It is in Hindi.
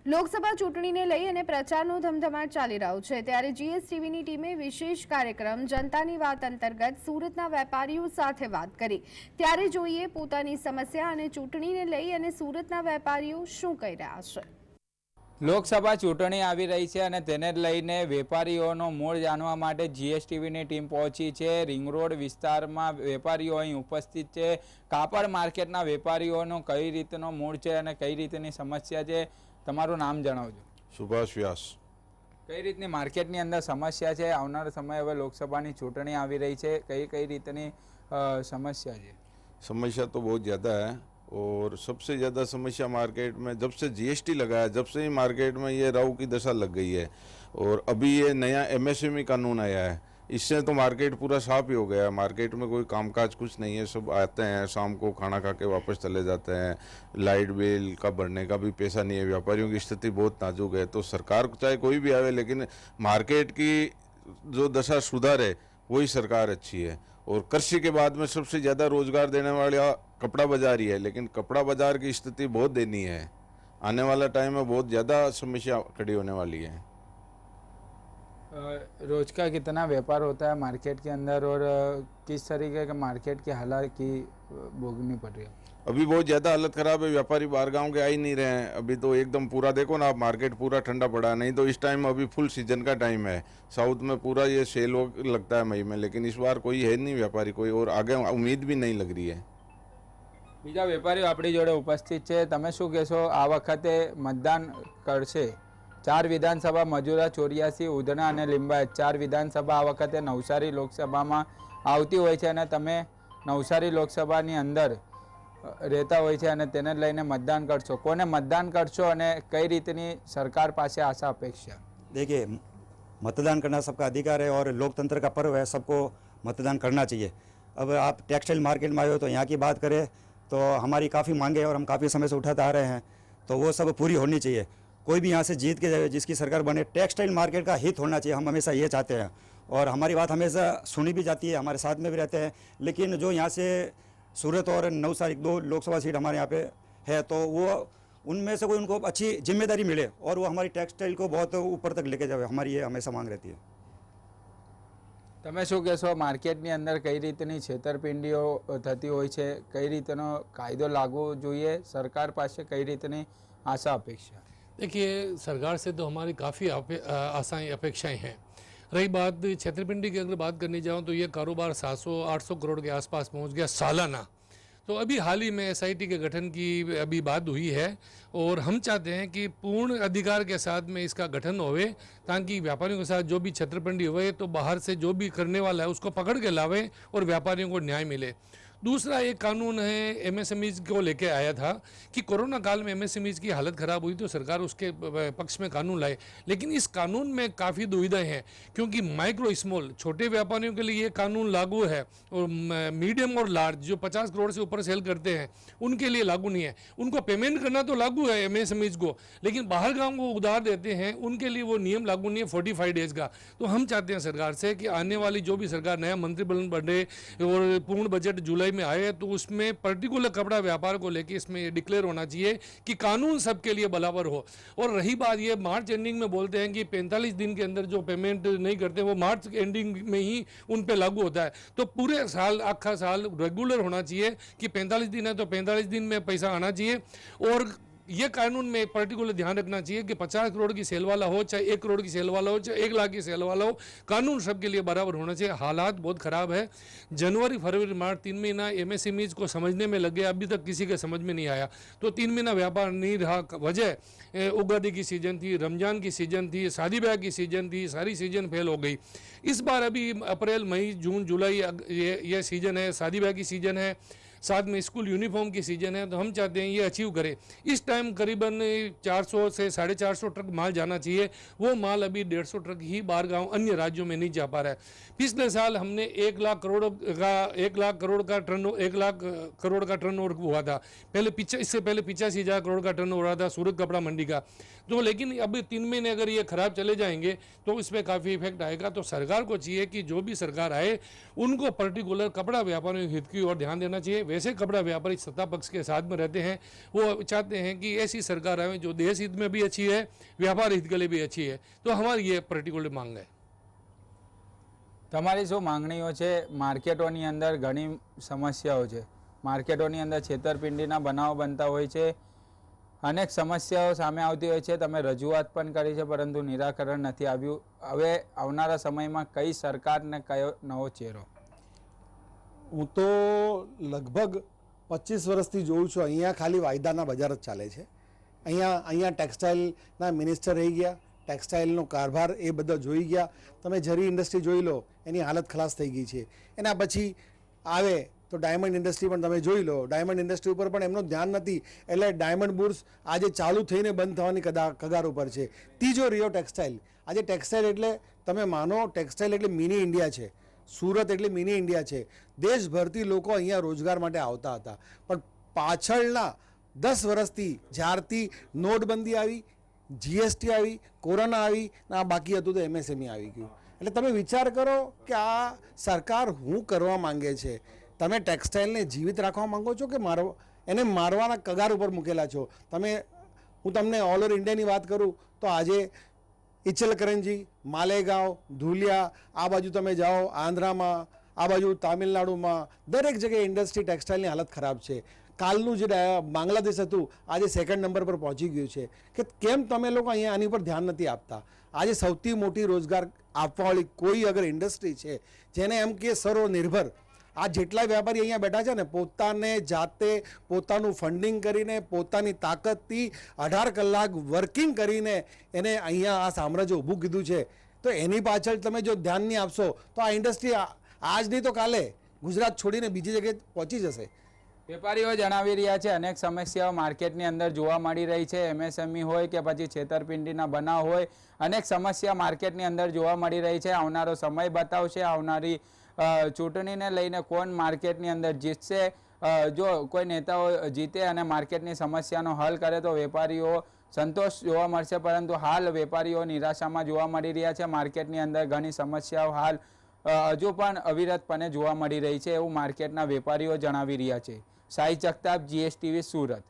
લોકસભા ચૂંટણીને લઈ અને પ્રચારનો ધમધમાટ ચાલી રહ્યો છે ત્યારે જીએસટીવીની ટીમે વિશેષ કાર્યક્રમ જનતાની વાત અંતર્ગત સુરતના વેપારીઓ સાથે વાત કરી। ત્યારે જોઈએ પોતાની સમસ્યા અને ચૂંટણીને લઈ અને સુરતના વેપારીઓ શું કહી રહ્યા છે। લોકસભા ચૂંટણી આવી રહી છે અને તેને લઈને વેપારીઓનો મૂળ જાણવા માટે જીએસટીવીની ટીમ પહોંચી છે। રિંગ રોડ વિસ્તારમાં વેપારીઓ અહીં ઉપસ્થિત છે। કાપડ માર્કેટના વેપારીઓનો કઈ રીતનો મૂળ છે અને કઈ રીતની સમસ્યા છે, તમારું નામ જણાવજો। સુભાષ વ્યાસ। કઈ રીતની માર્કેટની અંદર સમસ્યા છે? આવનાર સમય હવે લોકસભાની ચૂંટણી આવી રહી છે, કઈ કઈ રીતની समस्या है? समस्या तो बहुत ज़्यादा है और सबसे ज़्यादा समस्या मार्केट में जब से जीएसटी लगा है, जब से ही मार्केट में ये राव की दशा लग गई है। और अभी ये नया एमएसएमई कानून आया है, इससे तो मार्केट पूरा साफ ही हो गया है। मार्केट में कोई कामकाज कुछ नहीं है, सब आते हैं शाम को खाना खा के वापस चले जाते हैं। लाइट बिल का भरने का भी पैसा नहीं है। व्यापारियों की स्थिति बहुत नाजुक है। तो सरकार चाहे कोई भी आवे, लेकिन मार्केट की जो दशा सुधारे वही सरकार अच्छी है। और कृषि के बाद में सबसे ज़्यादा रोजगार देने वाला कपड़ा बाजार ही है, लेकिन कपड़ा बाजार की स्थिति बहुत दयनीय है। आने वाला टाइम में बहुत ज़्यादा समस्या खड़ी होने वाली है। रोज का कितना व्यापार होता है मार्केट के अंदर और किस तरीके के मार्केट की हालात की भोगनी पड़ रही है? अभी बहुत ज़्यादा हालत ख़राब है। व्यापारी बाहर गांव के आ ही नहीं रहे हैं। अभी तो एकदम पूरा देखो ना आप, मार्केट पूरा ठंडा पड़ा है। नहीं तो इस टाइम अभी फुल सीजन का टाइम है। साउथ में पूरा ये सेल लगता है मई में, लेकिन इस बार कोई है नहीं व्यापारी कोई, और आगे उम्मीद भी नहीं लग रही है। बीजा वेपारीओ आपणी जोड़े उपस्थित है, तमे शुं कहेशो? आ वखते मतदान करशे 4 विधानसभा मजूरा 84 उधना और लिंबायत 4 विधानसभा आ वखते नवसारी लोकसभा में आवती होय छे अने तमे नवसारी लोकसभा नी अंदर रहता होय छे अने तेने लईने मतदान करशो। कोने मतदान करशो अने कई रीतनी सरकार पासे आशा अपेक्षा? देखिए, मतदान करना सबका अधिकार है और लोकतंत्र का पर्व है, सबको मतदान करना चाहिए। अब आप टेक्सटाइल मार्केट में आए हो तो यहाँ की बात करें तो हमारी काफ़ी मांगे और हम काफ़ी समय से उठाते आ रहे हैं, तो वो सब पूरी होनी चाहिए। कोई भी यहाँ से जीत के जिसकी सरकार बने, टेक्सटाइल मार्केट का हित होना चाहिए, हम हमेशा ये चाहते हैं। और हमारी बात हमेशा सुनी भी जाती है, हमारे साथ में भी रहते हैं। लेकिन जो यहाँ से सूरत और नवसारी 2 लोकसभा सीट हमारे यहाँ पे है, तो वो उनमें से कोई उनको अच्छी जिम्मेदारी मिले और वो हमारी टेक्सटाइल को बहुत ऊपर तक लेके जाए, हमारी ये हमेशा मांग रहती है। तमे शुं कहेशो? मार्केटनी अंदर कई रीतनी छेतरपिंडीओ थती होय छे, कई रीतनो कायदो लागू जोईए, सरकार पासे कई रीतनी आशा अपेक्षा? देखिए, सरकार से तो हमारी काफ़ी आशाएं अपेक्षाएं हैं। रही बात छेतरपिंडी की, अगर बात करने जाऊँ तो ये कारोबार 700-800 करोड़ के आसपास पहुंच गया सालाना। तो अभी हाल ही में एसआईटी के गठन की अभी बात हुई है और हम चाहते हैं कि पूर्ण अधिकार के साथ में इसका गठन होवे, ताकि व्यापारियों के साथ जो भी छेतरपिंडी हुए तो बाहर से जो भी करने वाला है उसको पकड़ के लावे और व्यापारियों को न्याय मिले। दूसरा एक कानून है एमएसएमईज को लेके आया था कि कोरोना काल में एमएसएमईज की हालत ख़राब हुई तो सरकार उसके पक्ष में कानून लाए, लेकिन इस कानून में काफ़ी दुविधाएं हैं, क्योंकि माइक्रो स्मॉल छोटे व्यापारियों के लिए ये कानून लागू है और मीडियम और लार्ज जो 50 करोड़ से ऊपर सेल करते हैं उनके लिए लागू नहीं है। उनको पेमेंट करना तो लागू है एमएसएमईज को, लेकिन बाहर गाँव को उधार देते हैं उनके लिए वो नियम लागू नहीं है 45 डेज का। तो हम चाहते हैं सरकार से कि आने वाली जो भी सरकार नया मंत्रिमंडल बने और पूर्ण बजट जुलाई में आए तो उसमें पर्टिकुलर कपड़ा व्यापार को लेके इसमें डिक्लेयर होना चाहिए कि कानून सबके लिए बराबर हो। और रही बात ये मार्च एंडिंग में बोलते हैं कि 45 दिन के अंदर जो पेमेंट नहीं करते वो मार्च एंडिंग में ही उन पे लागू होता है। तो पूरे साल आखा साल रेगुलर होना चाहिए कि 45 दिन है तो 45 दिन में पैसा आना चाहिए। और ये कानून में पर्टिकुलर ध्यान रखना चाहिए कि 50 करोड़ की सेल वाला हो, चाहे 1 करोड़ की सेल वाला हो, चाहे 1 लाख की सेल वाला हो, कानून सबके लिए बराबर होना चाहिए। हालात बहुत ख़राब है। जनवरी, फरवरी, मार्च 3 महीना एमएसएमईज को समझने में लगे, अभी तक किसी के समझ में नहीं आया। तो 3 महीना व्यापार नहीं रहा। वजह उगादी की सीजन थी, रमजान की सीजन थी, शादी ब्याह की सीजन थी, सारी सीजन फेल हो गई। इस बार अभी अप्रैल, मई, जून, जुलाई ये सीजन है, शादी ब्याह की सीजन है, साथ में स्कूल यूनिफॉर्म की सीजन है। तो हम चाहते हैं ये अचीव करें। इस टाइम करीबन 400 से 450 ट्रक माल जाना चाहिए, वो माल अभी 150 ट्रक ही बाहर गांव अन्य राज्यों में नहीं जा पा रहा है। पिछले साल हमने 1 लाख करोड़ का टर्नओवर हुआ था। इससे पहले 85,000 करोड़ का टर्नओवर हुआ था सूरत कपड़ा मंडी का। तो लेकिन अब 3 महीने अगर ये खराब चले जाएंगे तो इस पर काफ़ी इफेक्ट आएगा। तो सरकार को चाहिए कि जो भी सरकार आए उनको पर्टिकुलर कपड़ा व्यापारियों के हित की ओर ध्यान देना चाहिए। वैसे कपड़ा व्यापारी सत्ता पक्ष के साथ में रहते हैं, वो चाहते हैं कि ऐसी सरकार आए जो देश हित में भी अच्छी है, व्यापार हित के लिए भी अच्छी है। तो हमारी ये पर्टिकुलर मांग है। તમારી શું માંગણીઓ છે? માર્કેટોની અંદર ઘણી સમસ્યાઓ છે, માર્કેટોની અંદર છેતરપિંડીના બનાવો બનતા હોય છે, અનેક સમસ્યાઓ સામે આવતી હોય છે, તમે રજૂઆત પણ કરી છે પરંતુ નિરાકરણ નથી આવ્યું. હવે આવનારા સમયમાં કઈ સરકારને કયો નવો ચહેરો? હું તો લગભગ 25 વર્ષથી જોઉં છું અહીંયા ખાલી વાયદાના બજાર જ ચાલે છે. અહીંયા ટેક્સટાઇલના મિનિસ્ટર રહી ગયા, ટેક્સટાઇલનો કારભાર એ બધા જોઈ ગયા. તમે જરી ઇન્ડસ્ટ્રી જોઈ લો, એની હાલત ખલાસ થઈ ગઈ છે. એના પછી આવે તો ડાયમંડ ઇન્ડસ્ટ્રી પણ તમે જોઈ લો, ડાયમંડ ઇન્ડસ્ટ્રી ઉપર પણ એમનું ધ્યાન નથી. એટલે ડાયમંડ બુર્સ આજે ચાલુ થઈને બંધ થવાની કગાર ઉપર છે. ત્રીજો રિયો ટેક્સટાઇલ. આજે ટેક્સટાઇલ એટલે તમે માનો ટેક્સટાઇલ એટલે મિની ઇન્ડિયા છે. સુરત એટલે મિની ઇન્ડિયા છે. દેશભરથી લોકો અહીંયા રોજગાર માટે આવતા હતા, પણ પાછળના 10 વર્ષથી જ્યારથી નોટબંધી આવી, જીએસટી આવી, કોરોના આવી, આ બાકી હતું તો એમએસએમઈ આવી ગયું. એટલે તમે વિચાર કરો કે આ સરકાર શું કરવા માંગે છે. તમે ટેક્સટાઇલને જીવિત રાખવા માંગો છો કે એને મારવાના કગાર ઉપર મૂકેલા છો તમે. હું તમને ઓલ ઓવર ઇન્ડિયાની વાત કરું તો આજે ઇચલકરંજી, માલેગાંવ, ધુલિયા, આ બાજુ તમે જાઓ આંધ્રામાં, આ બાજુ તામિલનાડુમાં, દરેક જગ્યાએ ઇન્ડસ્ટ્રી ટેક્સટાઇલની હાલત ખરાબ છે. કાલનું જે બાંગ્લાદેશ હતું આજે 2nd નંબર પર પહોંચી ગયું છે. કે કેમ તમે લોકો અહીંયા આની પર ધ્યાન નથી આપતા? આજે સૌથી મોટી રોજગાર આપવાવાળી કોઈ અગર ઇન્ડસ્ટ્રી છે જેને એમ કે સ્વનિર્ભર, આ જેટલા વેપારી અહીંયા બેઠા છે ને પોતાને જાતે પોતાનું ફંડિંગ કરીને પોતાની તાકાતથી 18 કલાક વર્કિંગ કરીને એને અહીંયા આ સામ્રાજ્ય ઊભું કીધું છે. તો એની પાછળ તમે જો ધ્યાન નહીં આપશો તો આ ઇન્ડસ્ટ્રી આજ નહીં તો કાલે ગુજરાત છોડીને બીજી જગ્યાએ પહોંચી જશે. વેપારીઓ જણાવી રહ્યા છે અનેક સમસ્યાઓ માર્કેટની અંદર જોવા મળી રહી છે. એમએસએમઈ હોય કે પછી છેતરપિંડીના બનાવ હોય, અનેક સમસ્યા માર્કેટની અંદર જોવા મળી રહી છે. આવનારો સમય બતાવશે. આવનારી ચૂંટણીને લઈને કોણ માર્કેટની અંદર જીતશે. જો કોઈ નેતાઓ જીતે અને માર્કેટની સમસ્યાનો હલ કરે તો વેપારીઓ સંતોષ જોવા મળશે, પરંતુ હાલ વેપારીઓ નિરાશામાં જોવા મળી રહ્યા છે. માર્કેટની અંદર ઘણી સમસ્યાઓ હાલ હજુ પણ અવિરતપણે જોવા મળી રહી છે એવું માર્કેટના વેપારીઓ જણાવી રહ્યા છે. સાઈ જગતાપ, GSTV, સુરત.